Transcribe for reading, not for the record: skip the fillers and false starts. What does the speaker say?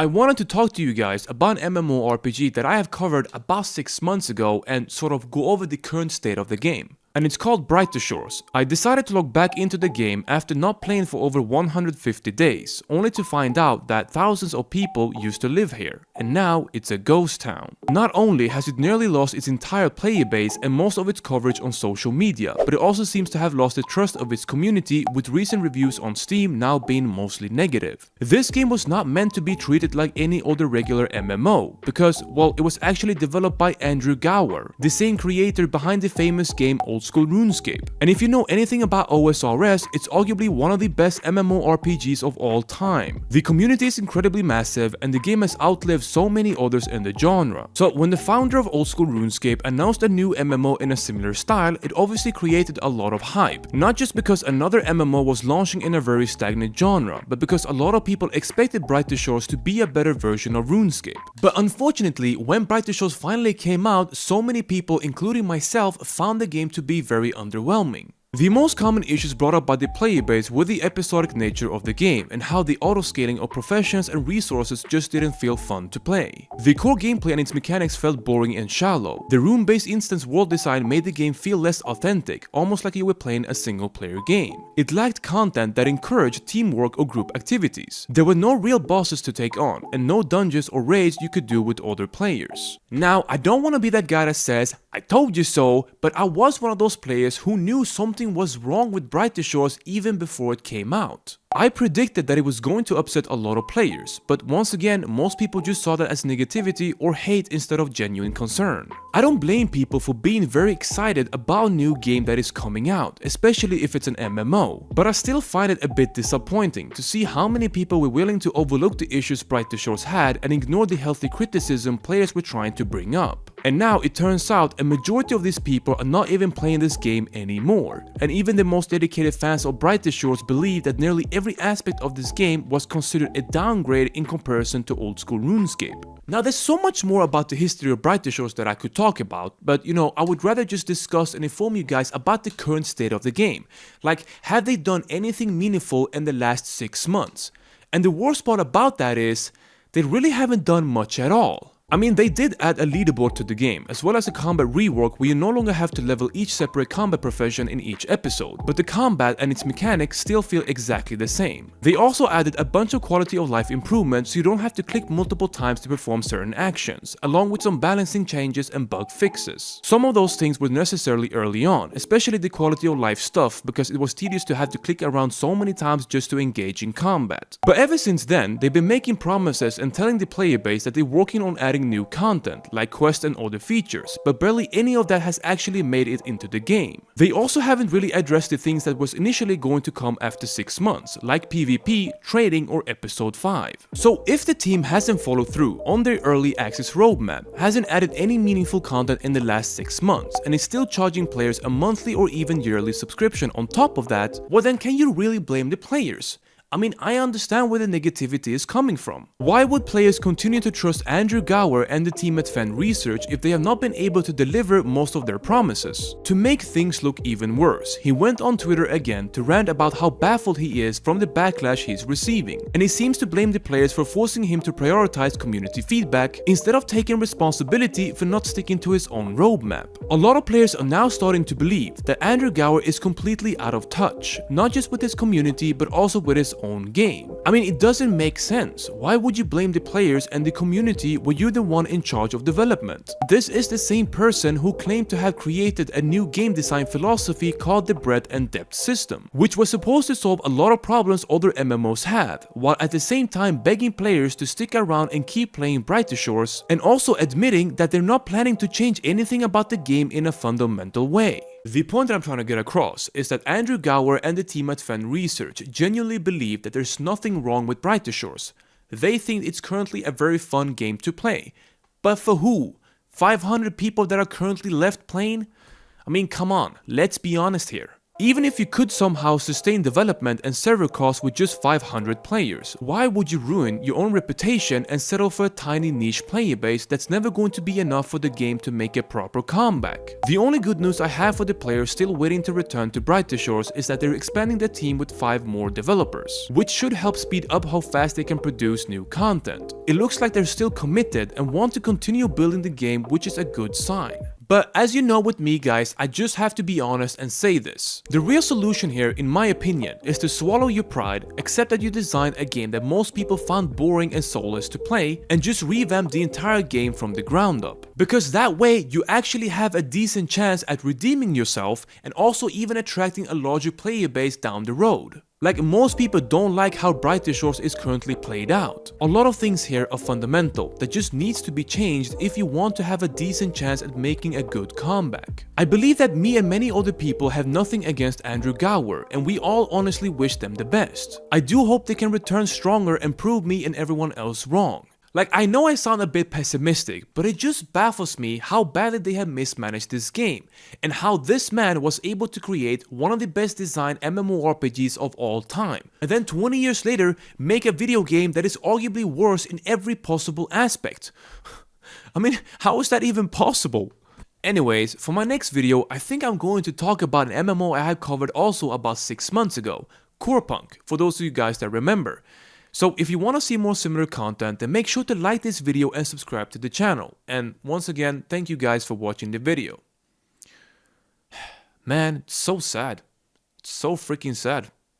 I wanted to talk to you guys about an MMORPG that I have covered about 6 months ago and sort of go over the current state of the game. And it's called Brighter Shores. I decided to look back into the game after not playing for over 150 days, only to find out that thousands of people used to live here, and now it's a ghost town. Not only has it nearly lost its entire player base and most of its coverage on social media, but it also seems to have lost the trust of its community, with recent reviews on Steam now being mostly negative. This game was not meant to be treated like any other regular MMO, because, well, it was actually developed by Andrew Gower, the same creator behind the famous game Old School RuneScape. And if you know anything about OSRS, it's arguably one of the best MMORPGs of all time. The community is incredibly massive, and the game has outlived so many others in the genre. So when the founder of Old School RuneScape announced a new MMO in a similar style, it obviously created a lot of hype. Not just because another MMO was launching in a very stagnant genre, but because a lot of people expected Brighter Shores to be a better version of RuneScape. But unfortunately, when Brighter Shores finally came out, so many people, including myself, found the game to be very underwhelming. The most common issues brought up by the player base were the episodic nature of the game and how the auto-scaling of professions and resources just didn't feel fun to play. The core gameplay and its mechanics felt boring and shallow. The rune-based instance world design made the game feel less authentic, almost like you were playing a single-player game. It lacked content that encouraged teamwork or group activities. There were no real bosses to take on, and no dungeons or raids you could do with other players. Now, I don't want to be that guy that says, "I told you so," but I was one of those players who knew something was wrong with Brighter Shores even before it came out. I predicted that it was going to upset a lot of players, but once again, most people just saw that as negativity or hate instead of genuine concern. I don't blame people for being very excited about a new game that is coming out, especially if it's an MMO, but I still find it a bit disappointing to see how many people were willing to overlook the issues Brighter Shores had and ignore the healthy criticism players were trying to bring up. And now it turns out a majority of these people are not even playing this game anymore, and even the most dedicated fans of Brighter Shores believe that nearly every aspect of this game was considered a downgrade in comparison to Old School RuneScape. Now, there's so much more about the history of Brighter Shores that I could talk about, but I would rather just discuss and inform you guys about the current state of the game. Like, have they done anything meaningful in the last 6 months? And the worst part about that is, they really haven't done much at all. I mean, they did add a leaderboard to the game, as well as a combat rework where you no longer have to level each separate combat profession in each episode, but the combat and its mechanics still feel exactly the same. They also added a bunch of quality of life improvements so you don't have to click multiple times to perform certain actions, along with some balancing changes and bug fixes. Some of those things were necessary early on, especially the quality of life stuff, because it was tedious to have to click around so many times just to engage in combat. But ever since then, they've been making promises and telling the player base that they're working on adding new content, like quests and other features, but barely any of that has actually made it into the game. They also haven't really addressed the things that was initially going to come after 6 months, like PvP, trading, or episode 5. So if the team hasn't followed through on their early access roadmap, hasn't added any meaningful content in the last 6 months, and is still charging players a monthly or even yearly subscription on top of that, well then can you really blame the players? I mean, I understand where the negativity is coming from. Why would players continue to trust Andrew Gower and the team at Fen Research if they have not been able to deliver most of their promises? To make things look even worse, he went on Twitter again to rant about how baffled he is from the backlash he's receiving, and he seems to blame the players for forcing him to prioritize community feedback instead of taking responsibility for not sticking to his own roadmap. A lot of players are now starting to believe that Andrew Gower is completely out of touch, not just with his community but also with his own game. I mean, it doesn't make sense. Why would you blame the players and the community when you're the one in charge of development? This is the same person who claimed to have created a new game design philosophy called the breadth and depth system, which was supposed to solve a lot of problems other MMOs have, while at the same time begging players to stick around and keep playing Brighter Shores, and also admitting that they're not planning to change anything about the game in a fundamental way. The point that I'm trying to get across is that Andrew Gower and the team at Fen Research genuinely believe that there's nothing wrong with Brighter Shores. They think it's currently a very fun game to play. But for who? 500 people that are currently left playing? I mean, come on, let's be honest here. Even if you could somehow sustain development and server costs with just 500 players, why would you ruin your own reputation and settle for a tiny niche player base that's never going to be enough for the game to make a proper comeback? The only good news I have for the players still waiting to return to Brighter Shores is that they're expanding the team with 5 more developers, which should help speed up how fast they can produce new content. It looks like they're still committed and want to continue building the game, which is a good sign. But as you know with me guys, I just have to be honest and say this. The real solution here, in my opinion, is to swallow your pride, accept that you designed a game that most people found boring and soulless to play, and just revamp the entire game from the ground up. Because that way, you actually have a decent chance at redeeming yourself and also even attracting a larger player base down the road. Like, most people don't like how Brighter Shores is currently played out. A lot of things here are fundamental that just needs to be changed if you want to have a decent chance at making a good comeback. I believe that me and many other people have nothing against Andrew Gower, and we all honestly wish them the best. I do hope they can return stronger and prove me and everyone else wrong. Like, I know I sound a bit pessimistic, but it just baffles me how badly they have mismanaged this game, and how this man was able to create one of the best designed MMORPGs of all time, and then 20 years later make a video game that is arguably worse in every possible aspect. I mean, how is that even possible? Anyways, for my next video, I think I'm going to talk about an MMO I had covered also about 6 months ago, Corepunk, for those of you guys that remember. So if you want to see more similar content, then make sure to like this video and subscribe to the channel. And once again, thank you guys for watching the video. Man, it's so sad. It's so freaking sad.